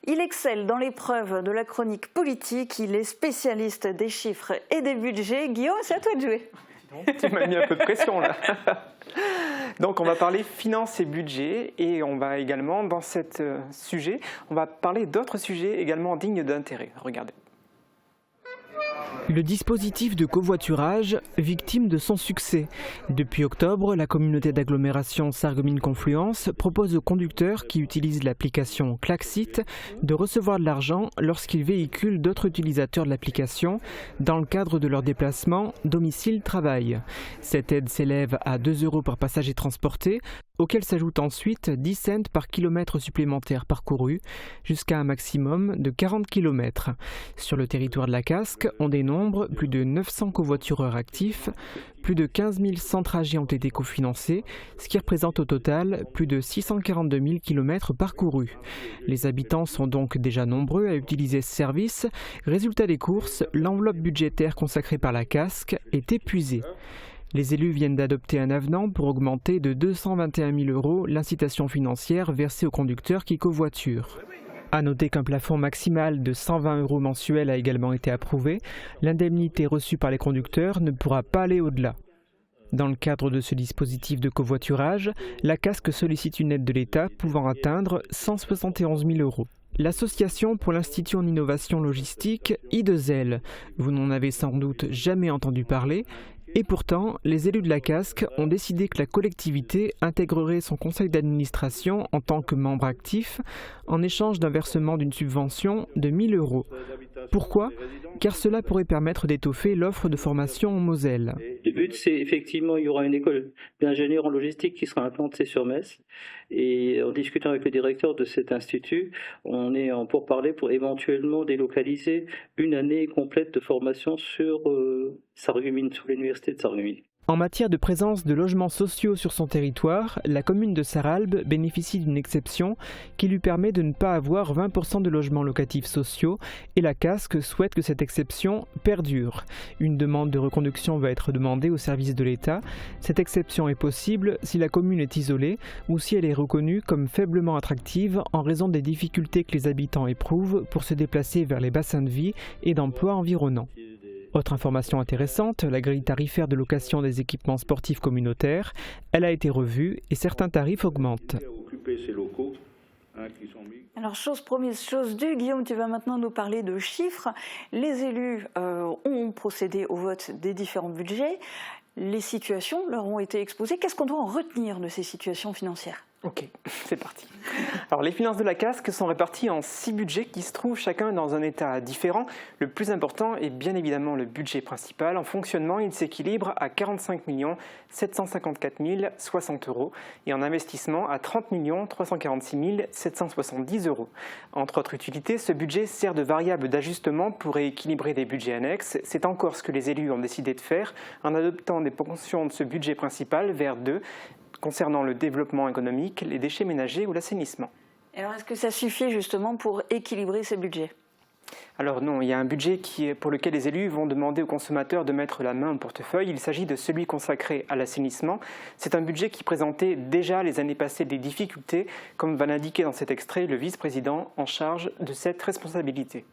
Il excelle dans l'épreuve de la chronique politique, il est spécialiste des chiffres et des budgets. Guillaume, c'est à toi de jouer. Tu m'as mis un peu de pression là. Donc on va parler finances et budget et on va également dans ce sujet, on va parler d'autres sujets également dignes d'intérêt. Regardez. Le dispositif de covoiturage, victime de son succès. Depuis octobre, la communauté d'agglomération Sarreguemines-Confluence propose aux conducteurs qui utilisent l'application Klaxit de recevoir de l'argent lorsqu'ils véhiculent d'autres utilisateurs de l'application dans le cadre de leur déplacement domicile-travail. Cette aide s'élève à 2 € par passager transporté, auquel s'ajoute ensuite 10 cents par kilomètre supplémentaire parcouru, jusqu'à un maximum de 40 km. Sur le territoire de la Casque, on dénombre plus de 900 covoitureurs actifs, plus de 15 100 trajets ont été cofinancés, ce qui représente au total plus de 642 000 km parcourus. Les habitants sont donc déjà nombreux à utiliser ce service. Résultat des courses, l'enveloppe budgétaire consacrée par la Casque est épuisée. Les élus viennent d'adopter un avenant pour augmenter de 221 000 € l'incitation financière versée aux conducteurs qui covoiturent. À noter qu'un plafond maximal de 120 € mensuels a également été approuvé. L'indemnité reçue par les conducteurs ne pourra pas aller au-delà. Dans le cadre de ce dispositif de covoiturage, la Casque sollicite une aide de l'État pouvant atteindre 171 000 €. L'association pour l'Institut en innovation logistique I2L, vous n'en avez sans doute jamais entendu parler, et pourtant, les élus de la Casque ont décidé que la collectivité intégrerait son conseil d'administration en tant que membre actif en échange d'un versement d'une subvention de 1 000 €. Pourquoi ? Car cela pourrait permettre d'étoffer l'offre de formation en Moselle. Le but, c'est effectivement, il y aura une école d'ingénieurs en logistique qui sera implantée sur Metz. Et en discutant avec le directeur de cet institut, on est en pourparlers pour éventuellement délocaliser une année complète de formation sur Sarreguemines, sur l'université de Sarreguemines. En matière de présence de logements sociaux sur son territoire, la commune de Sarralbe bénéficie d'une exception qui lui permet de ne pas avoir 20% de logements locatifs sociaux et la Casque souhaite que cette exception perdure. Une demande de reconduction va être demandée au service de l'État. Cette exception est possible si la commune est isolée ou si elle est reconnue comme faiblement attractive en raison des difficultés que les habitants éprouvent pour se déplacer vers les bassins de vie et d'emploi environnants. Autre information intéressante, la grille tarifaire de location des équipements sportifs communautaires, elle a été revue et certains tarifs augmentent. Alors, chose promise, chose due, Guillaume, tu vas maintenant nous parler de chiffres. Les élus ont procédé au vote des différents budgets. Les situations leur ont été exposées. Qu'est-ce qu'on doit en retenir de ces situations financières ? Ok, c'est parti. Alors les finances de la Casque sont réparties en 6 budgets qui se trouvent chacun dans un état différent. Le plus important est bien évidemment le budget principal. En fonctionnement, il s'équilibre à 45 754 060 € et en investissement à 30 346 770 €. Entre autres utilités, ce budget sert de variable d'ajustement pour rééquilibrer des budgets annexes. C'est encore ce que les élus ont décidé de faire en adoptant des ponctions de ce budget principal vers 2 concernant le développement économique, les déchets ménagers ou l'assainissement. Alors, est-ce que ça suffit justement pour équilibrer ces budgets ? Alors non, il y a un budget pour lequel les élus vont demander aux consommateurs de mettre la main au portefeuille. Il s'agit de celui consacré à l'assainissement. C'est un budget qui présentait déjà les années passées des difficultés, comme va l'indiquer dans cet extrait le vice-président en charge de cette responsabilité.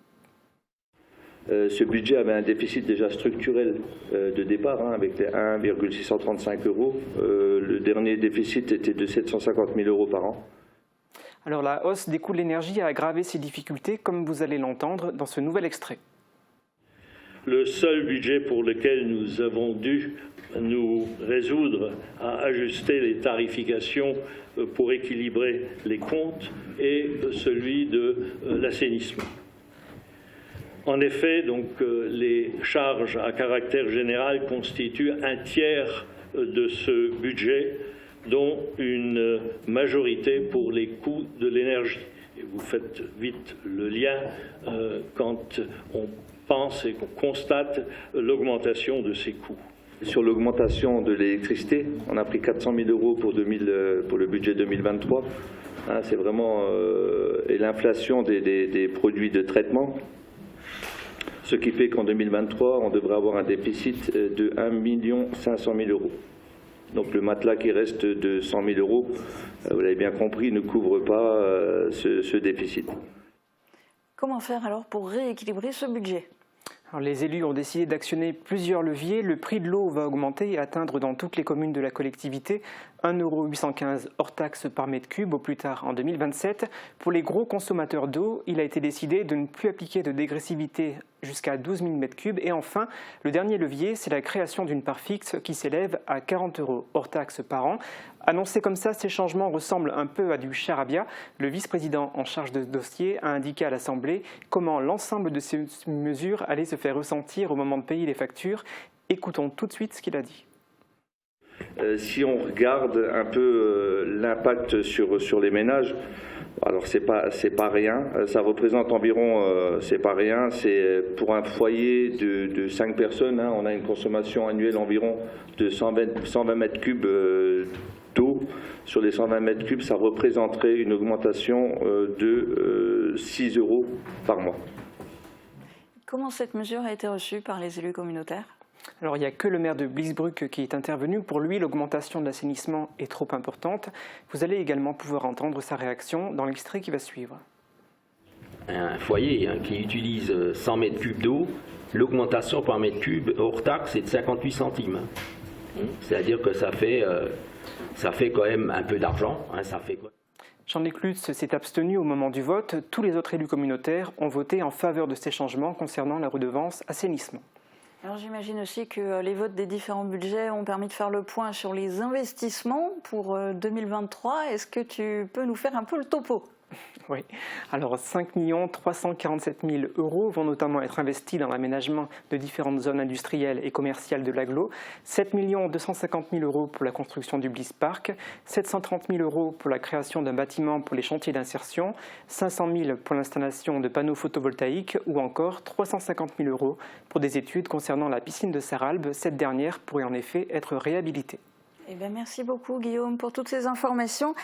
Ce budget avait un déficit déjà structurel de départ, avec les 1,635 €. Le dernier déficit était de 750 000 € par an. Alors la hausse des coûts de l'énergie a aggravé ces difficultés, comme vous allez l'entendre dans ce nouvel extrait. Le seul budget pour lequel nous avons dû nous résoudre à ajuster les tarifications pour équilibrer les comptes est celui de l'assainissement. En effet, les charges à caractère général constituent un tiers de ce budget, dont une majorité pour les coûts de l'énergie. Et vous faites vite le lien quand on pense et qu'on constate l'augmentation de ces coûts. Sur l'augmentation de l'électricité, on a pris 400 000 € pour le budget 2023. C'est vraiment et l'inflation des produits de traitement. Ce qui fait qu'en 2023, on devrait avoir un déficit de 1 500 000 €. Donc le matelas qui reste de 100 000 €, vous l'avez bien compris, ne couvre pas ce déficit. Comment faire alors pour rééquilibrer ce budget ? Alors, les élus ont décidé d'actionner plusieurs leviers. Le prix de l'eau va augmenter et atteindre dans toutes les communes de la collectivité 1,815 € hors taxe par mètre cube au plus tard en 2027. Pour les gros consommateurs d'eau, il a été décidé de ne plus appliquer de dégressivité jusqu'à 12 000 m3. Et enfin, le dernier levier, c'est la création d'une part fixe qui s'élève à 40 € hors taxe par an. Annoncés comme ça, ces changements ressemblent un peu à du charabia. Le vice-président en charge de ce dossier a indiqué à l'Assemblée comment l'ensemble de ces mesures allait se faire ressentir au moment de payer les factures. Écoutons tout de suite ce qu'il a dit. Si on regarde un peu l'impact sur les ménages, alors c'est pas rien, ça représente environ, c'est pas rien, c'est pour un foyer de 5 personnes, hein, on a une consommation annuelle environ de 120 mètres cubes d'eau. Sur les 120 mètres cubes, ça représenterait une augmentation de 6 € par mois. Comment cette mesure a été reçue par les élus communautaires ? Alors, il n'y a que le maire de Bliesbruck qui est intervenu. Pour lui, l'augmentation de l'assainissement est trop importante. Vous allez également pouvoir entendre sa réaction dans l'extrait qui va suivre. Un foyer qui utilise 100 mètres cubes d'eau, l'augmentation par mètre cube hors taxe est de 58 centimes. C'est-à-dire que ça fait quand même un peu d'argent. Ça fait quoi ? Jean-Luc Lutz s'est abstenu au moment du vote. Tous les autres élus communautaires ont voté en faveur de ces changements concernant la redevance assainissement. Alors j'imagine aussi que les votes des différents budgets ont permis de faire le point sur les investissements pour 2023. Est-ce que tu peux nous faire un peu le topo ? Oui. Alors 5 347 000 € vont notamment être investis dans l'aménagement de différentes zones industrielles et commerciales de l'agglo, 7 250 000 € pour la construction du Blies Park, 730 000 € pour la création d'un bâtiment pour les chantiers d'insertion, 500 000 pour l'installation de panneaux photovoltaïques ou encore 350 000 € pour des études concernant la piscine de Sarralbe. Cette dernière pourrait en effet être réhabilitée. Eh bien, merci beaucoup Guillaume pour toutes ces informations.